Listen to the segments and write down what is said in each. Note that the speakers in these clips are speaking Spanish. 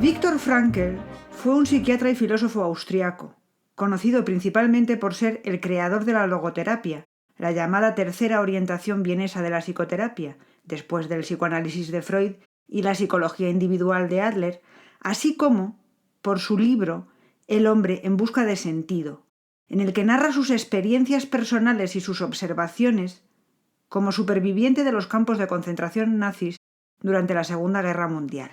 Viktor Frankl fue un psiquiatra y filósofo austriaco, conocido principalmente por ser el creador de la logoterapia, la llamada tercera orientación vienesa de la psicoterapia, después del psicoanálisis de Freud y la psicología individual de Adler, así como por su libro El hombre en busca de sentido, en el que narra sus experiencias personales y sus observaciones como superviviente de los campos de concentración nazis durante la Segunda Guerra Mundial.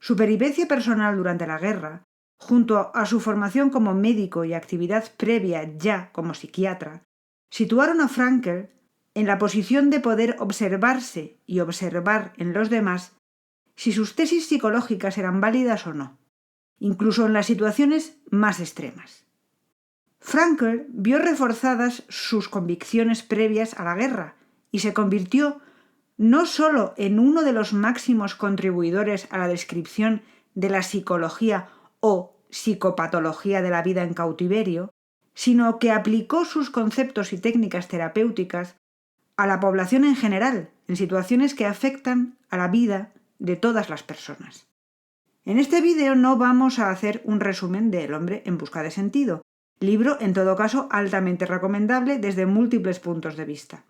Su peripecia personal durante la guerra, junto a su formación como médico y actividad previa ya como psiquiatra, situaron a Frankl en la posición de poder observarse y observar en los demás si sus tesis psicológicas eran válidas o no, incluso en las situaciones más extremas. Frankl vio reforzadas sus convicciones previas a la guerra y se convirtió no solo en uno de los máximos contribuidores a la descripción de la psicología o psicopatología de la vida en cautiverio, sino que aplicó sus conceptos y técnicas terapéuticas a la población en general, en situaciones que afectan a la vida de todas las personas. En este vídeo no vamos a hacer un resumen de El hombre en busca de sentido, libro en todo caso altamente recomendable desde múltiples puntos de vista,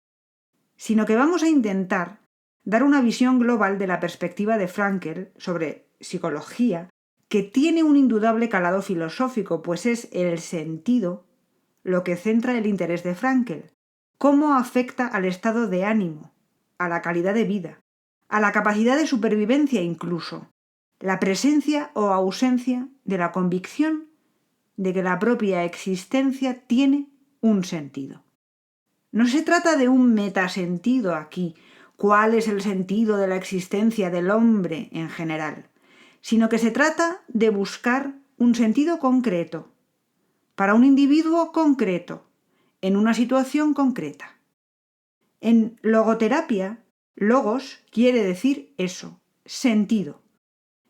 sino que vamos a intentar dar una visión global de la perspectiva de Frankl sobre psicología que tiene un indudable calado filosófico, pues es el sentido lo que centra el interés de Frankl, cómo afecta al estado de ánimo, a la calidad de vida, a la capacidad de supervivencia incluso, la presencia o ausencia de la convicción de que la propia existencia tiene un sentido. No se trata de un metasentido aquí, cuál es el sentido de la existencia del hombre en general, sino que se trata de buscar un sentido concreto, para un individuo concreto, en una situación concreta. En logoterapia, logos quiere decir eso, sentido.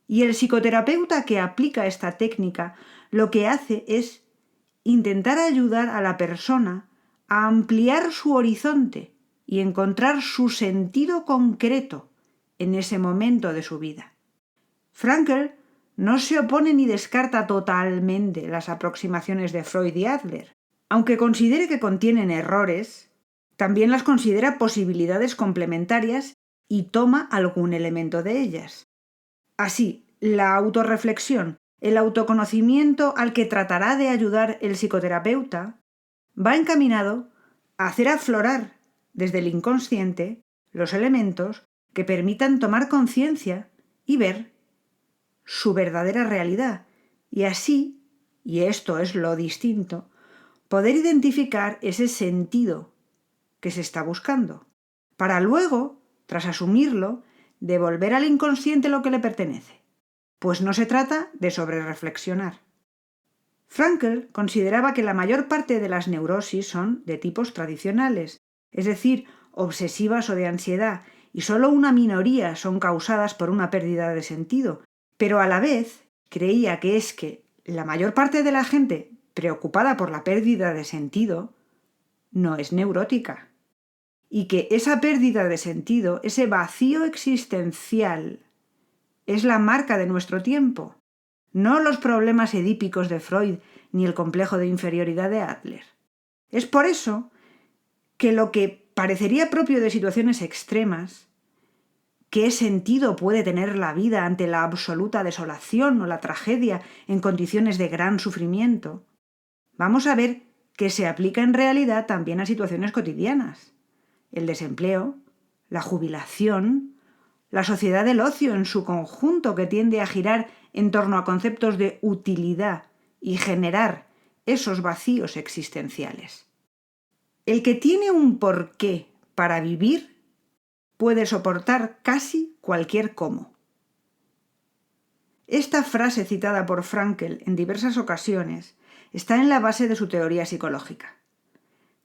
Y el psicoterapeuta que aplica esta técnica lo que hace es intentar ayudar a la persona a ampliar su horizonte y encontrar su sentido concreto en ese momento de su vida. Frankl no se opone ni descarta totalmente las aproximaciones de Freud y Adler. Aunque considere que contienen errores, también las considera posibilidades complementarias y toma algún elemento de ellas. Así, la autorreflexión, el autoconocimiento al que tratará de ayudar el psicoterapeuta, va encaminado a hacer aflorar desde el inconsciente los elementos que permitan tomar conciencia y ver su verdadera realidad, y así, y esto es lo distinto, poder identificar ese sentido que se está buscando, para luego, tras asumirlo, devolver al inconsciente lo que le pertenece, pues no se trata de sobrereflexionar. Frankl consideraba que la mayor parte de las neurosis son de tipos tradicionales, es decir, obsesivas o de ansiedad, y solo una minoría son causadas por una pérdida de sentido, pero a la vez creía que es que la mayor parte de la gente preocupada por la pérdida de sentido no es neurótica, y que esa pérdida de sentido, ese vacío existencial, es la marca de nuestro tiempo, no los problemas edípicos de Freud ni el complejo de inferioridad de Adler. Es por eso que lo que parecería propio de situaciones extremas, ¿qué sentido puede tener la vida ante la absoluta desolación o la tragedia en condiciones de gran sufrimiento? Vamos a ver que se aplica en realidad también a situaciones cotidianas. El desempleo, la jubilación, la sociedad del ocio en su conjunto que tiende a girar en torno a conceptos de utilidad y generar esos vacíos existenciales. El que tiene un porqué para vivir puede soportar casi cualquier cómo. Esta frase citada por Frankl en diversas ocasiones está en la base de su teoría psicológica.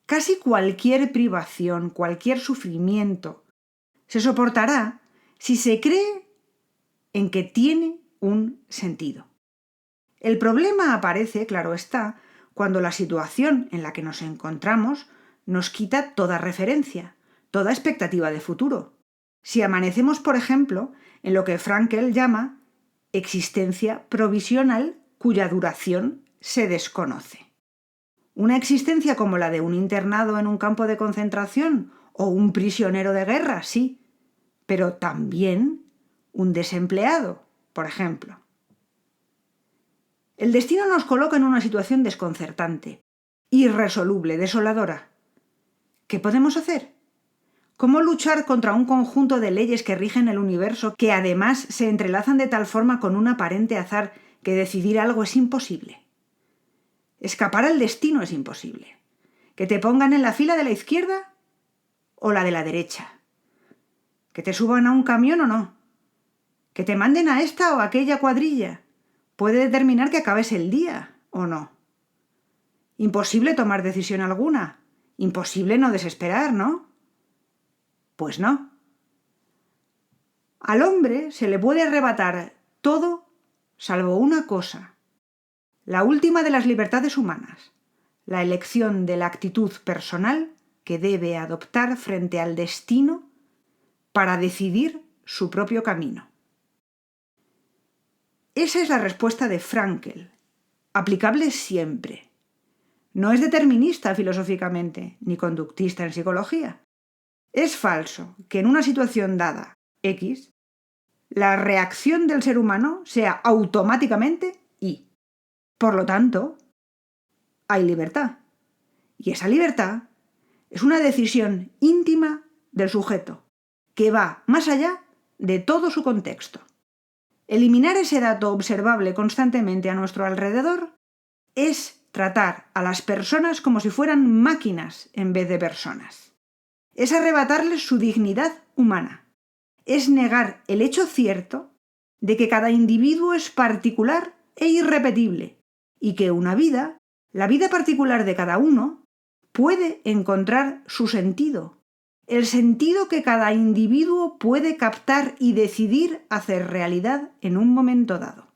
Casi cualquier privación, cualquier sufrimiento, se soportará si se cree en que tiene un sentido. El problema aparece, claro está, cuando la situación en la que nos encontramos nos quita toda referencia, toda expectativa de futuro. Si amanecemos, por ejemplo, en lo que Frankl llama existencia provisional cuya duración se desconoce. Una existencia como la de un internado en un campo de concentración o un prisionero de guerra, sí, pero también un desempleado, por ejemplo. El destino nos coloca en una situación desconcertante, irresoluble, desoladora. ¿Qué podemos hacer? ¿Cómo luchar contra un conjunto de leyes que rigen el universo que además se entrelazan de tal forma con un aparente azar que decidir algo es imposible? Escapar al destino es imposible. ¿Que te pongan en la fila de la izquierda o la de la derecha? ¿Que te suban a un camión o no? ¿Que te manden a esta o aquella cuadrilla? Puede determinar que acabes el día o no. Imposible tomar decisión alguna. Imposible no desesperar, ¿no? Pues no. Al hombre se le puede arrebatar todo salvo una cosa, la última de las libertades humanas, la elección de la actitud personal que debe adoptar frente al destino para decidir su propio camino. Esa es la respuesta de Frankl, aplicable siempre. No es determinista filosóficamente, ni conductista en psicología. Es falso que en una situación dada, X, la reacción del ser humano sea automáticamente Y. Por lo tanto, hay libertad. Y esa libertad es una decisión íntima del sujeto, que va más allá de todo su contexto. Eliminar ese dato observable constantemente a nuestro alrededor es tratar a las personas como si fueran máquinas en vez de personas. Es arrebatarles su dignidad humana. Es negar el hecho cierto de que cada individuo es particular e irrepetible y que una vida, la vida particular de cada uno, puede encontrar su sentido, el sentido que cada individuo puede captar y decidir hacer realidad en un momento dado.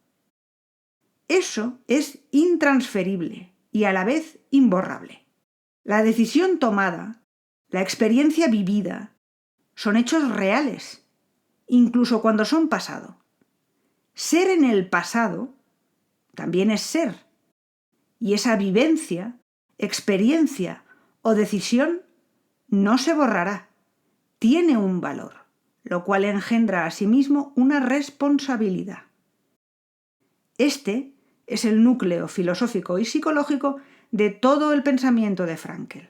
Eso es intransferible y a la vez imborrable. La decisión tomada, la experiencia vivida, son hechos reales, incluso cuando son pasado. Ser en el pasado también es ser, y esa vivencia, experiencia o decisión no se borrará, tiene un valor, lo cual engendra asimismo una responsabilidad. Este es el núcleo filosófico y psicológico de todo el pensamiento de Frankl.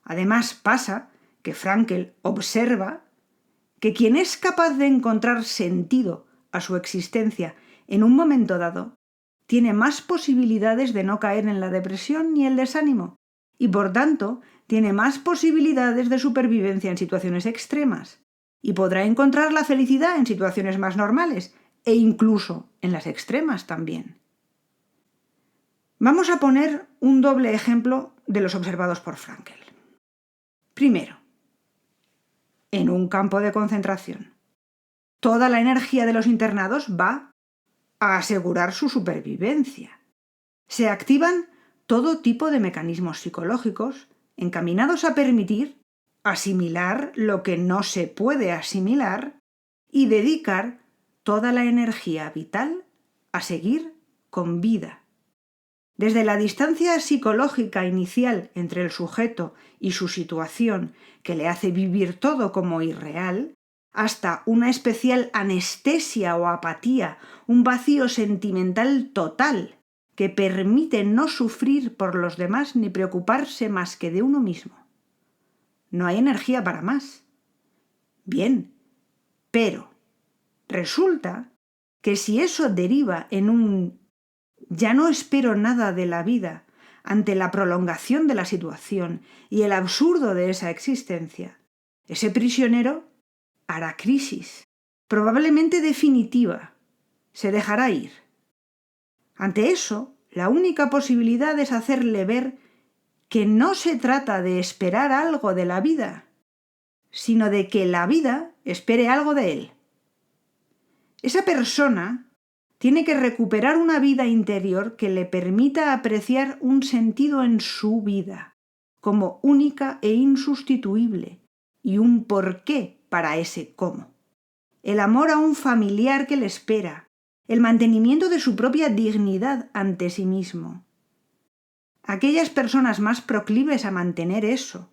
Además pasa que Frankl observa que quien es capaz de encontrar sentido a su existencia en un momento dado, tiene más posibilidades de no caer en la depresión ni el desánimo, y por tanto tiene más posibilidades de supervivencia en situaciones extremas, y podrá encontrar la felicidad en situaciones más normales, e incluso en las extremas también. Vamos a poner un doble ejemplo de los observados por Frankl. Primero, en un campo de concentración. Toda la energía de los internados va a asegurar su supervivencia. Se activan todo tipo de mecanismos psicológicos encaminados a permitir asimilar lo que no se puede asimilar y dedicar toda la energía vital a seguir con vida. Desde la distancia psicológica inicial entre el sujeto y su situación, que le hace vivir todo como irreal, hasta una especial anestesia o apatía, un vacío sentimental total, que permite no sufrir por los demás ni preocuparse más que de uno mismo. No hay energía para más. Bien, pero resulta que si eso deriva en un ya no espero nada de la vida ante la prolongación de la situación y el absurdo de esa existencia, ese prisionero hará crisis, probablemente definitiva, se dejará ir. Ante eso, la única posibilidad es hacerle ver que no se trata de esperar algo de la vida, sino de que la vida espere algo de él. Esa persona tiene que recuperar una vida interior que le permita apreciar un sentido en su vida, como única e insustituible, y un porqué para ese cómo. El amor a un familiar que le espera, el mantenimiento de su propia dignidad ante sí mismo. Aquellas personas más proclives a mantener eso,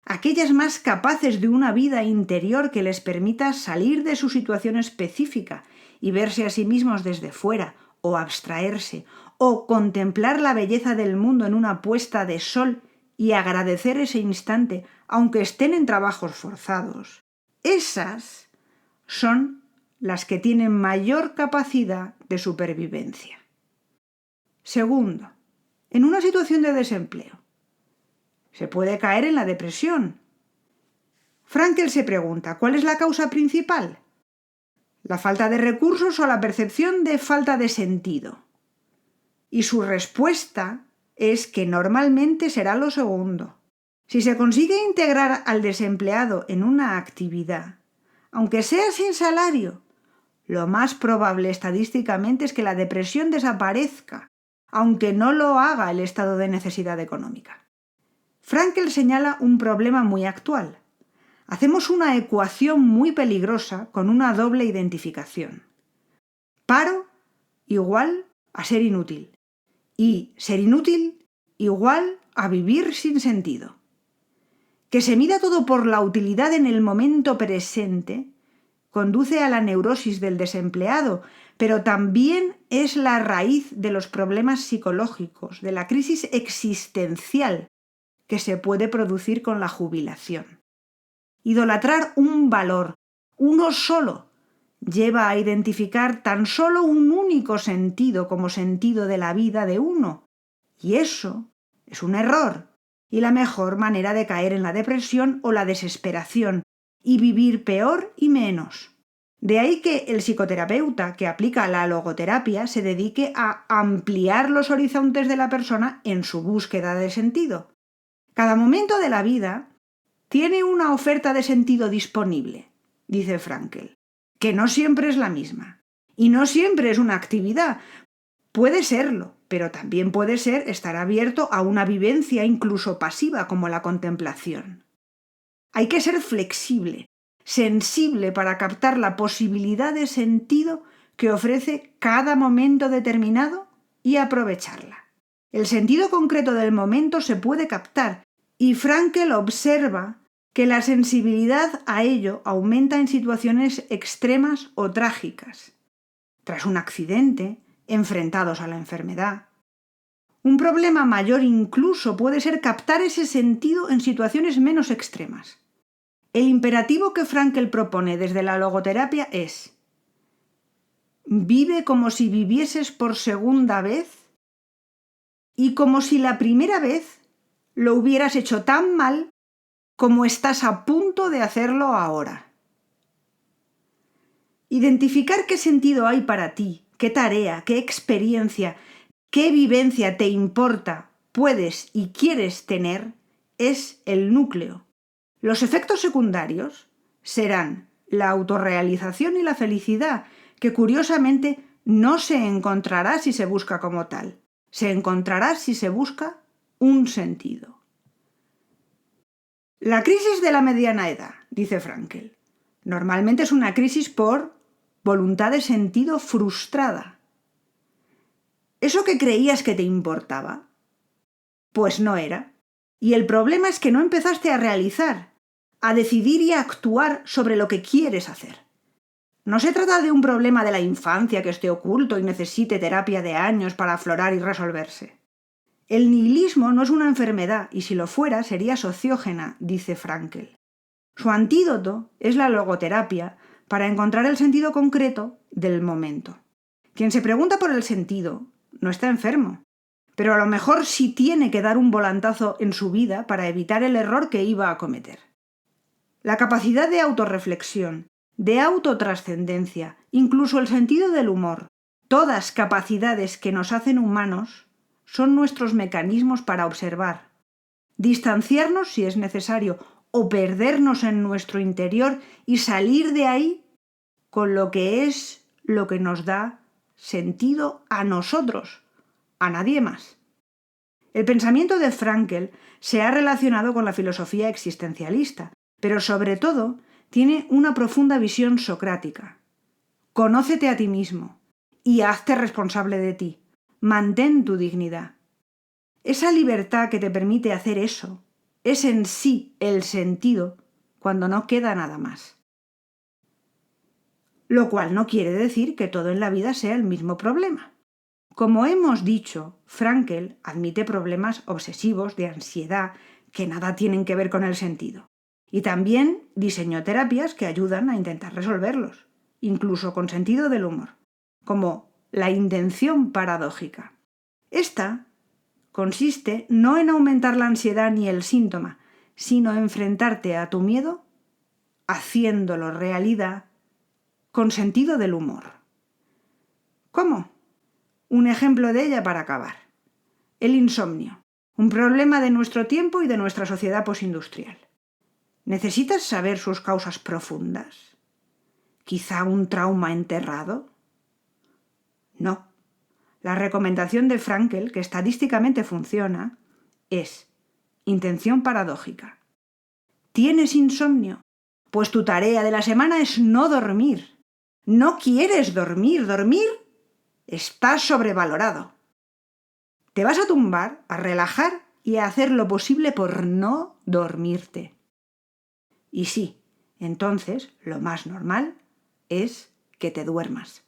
aquellas más capaces de una vida interior que les permita salir de su situación específica y verse a sí mismos desde fuera, o abstraerse, o contemplar la belleza del mundo en una puesta de sol y agradecer ese instante, aunque estén en trabajos forzados. Esas son las que tienen mayor capacidad de supervivencia. Segundo, en una situación de desempleo, se puede caer en la depresión. Frankl se pregunta, ¿cuál es la causa principal? ¿La falta de recursos o la percepción de falta de sentido? Y su respuesta es que normalmente será lo segundo. Si se consigue integrar al desempleado en una actividad, aunque sea sin salario, lo más probable estadísticamente es que la depresión desaparezca, aunque no lo haga el estado de necesidad económica. Frankl señala un problema muy actual. Hacemos una ecuación muy peligrosa con una doble identificación. Paro igual a ser inútil. Y ser inútil igual a vivir sin sentido. Que se mida todo por la utilidad en el momento presente conduce a la neurosis del desempleado, pero también es la raíz de los problemas psicológicos, de la crisis existencial que se puede producir con la jubilación. Idolatrar un valor, uno solo, lleva a identificar tan solo un único sentido como sentido de la vida de uno, y eso es un error y la mejor manera de caer en la depresión o la desesperación y vivir peor y menos. De ahí que el psicoterapeuta que aplica la logoterapia se dedique a ampliar los horizontes de la persona en su búsqueda de sentido. Cada momento de la vida tiene una oferta de sentido disponible, dice Frankl, que no siempre es la misma. Y no siempre es una actividad. Puede serlo, pero también puede ser estar abierto a una vivencia incluso pasiva como la contemplación. Hay que ser flexible, sensible para captar la posibilidad de sentido que ofrece cada momento determinado y aprovecharla. El sentido concreto del momento se puede captar y Frankl observa que la sensibilidad a ello aumenta en situaciones extremas o trágicas. Tras un accidente, enfrentados a la enfermedad. Un problema mayor incluso puede ser captar ese sentido en situaciones menos extremas. El imperativo que Frankl propone desde la logoterapia es: vive como si vivieses por segunda vez y como si la primera vez lo hubieras hecho tan mal como estás a punto de hacerlo ahora. Identificar qué sentido hay para ti, qué tarea, qué experiencia, qué vivencia te importa, puedes y quieres tener, es el núcleo. Los efectos secundarios serán la autorrealización y la felicidad, que curiosamente no se encontrará si se busca como tal. Se encontrará si se busca un sentido. La crisis de la mediana edad, dice Frankl, normalmente es una crisis por voluntad de sentido frustrada. ¿Eso que creías que te importaba? Pues no era. Y el problema es que no empezaste a realizar, a decidir y a actuar sobre lo que quieres hacer. No se trata de un problema de la infancia que esté oculto y necesite terapia de años para aflorar y resolverse. El nihilismo no es una enfermedad y si lo fuera sería sociógena, dice Frankl. Su antídoto es la logoterapia para encontrar el sentido concreto del momento. Quien se pregunta por el sentido no está enfermo, pero a lo mejor sí tiene que dar un volantazo en su vida para evitar el error que iba a cometer. La capacidad de autorreflexión, de autotrascendencia, incluso el sentido del humor, todas capacidades que nos hacen humanos, son nuestros mecanismos para observar, distanciarnos si es necesario o perdernos en nuestro interior y salir de ahí con lo que es lo que nos da sentido a nosotros, a nadie más. El pensamiento de Frankl se ha relacionado con la filosofía existencialista, pero sobre todo tiene una profunda visión socrática. Conócete a ti mismo y hazte responsable de ti. Mantén tu dignidad. Esa libertad que te permite hacer eso es en sí el sentido cuando no queda nada más. Lo cual no quiere decir que todo en la vida sea el mismo problema. Como hemos dicho, Frankl admite problemas obsesivos de ansiedad que nada tienen que ver con el sentido. Y también diseñó terapias que ayudan a intentar resolverlos, incluso con sentido del humor, como la intención paradójica. Esta consiste no en aumentar la ansiedad ni el síntoma, sino enfrentarte a tu miedo haciéndolo realidad con sentido del humor. ¿Cómo? Un ejemplo de ella para acabar. El insomnio, un problema de nuestro tiempo y de nuestra sociedad postindustrial. ¿Necesitas saber sus causas profundas? ¿Quizá un trauma enterrado? No. La recomendación de Frankl, que estadísticamente funciona, es intención paradójica. ¿Tienes insomnio? Pues tu tarea de la semana es no dormir. No quieres dormir. Dormir está sobrevalorado. Te vas a tumbar, a relajar y a hacer lo posible por no dormirte. Y sí, entonces lo más normal es que te duermas.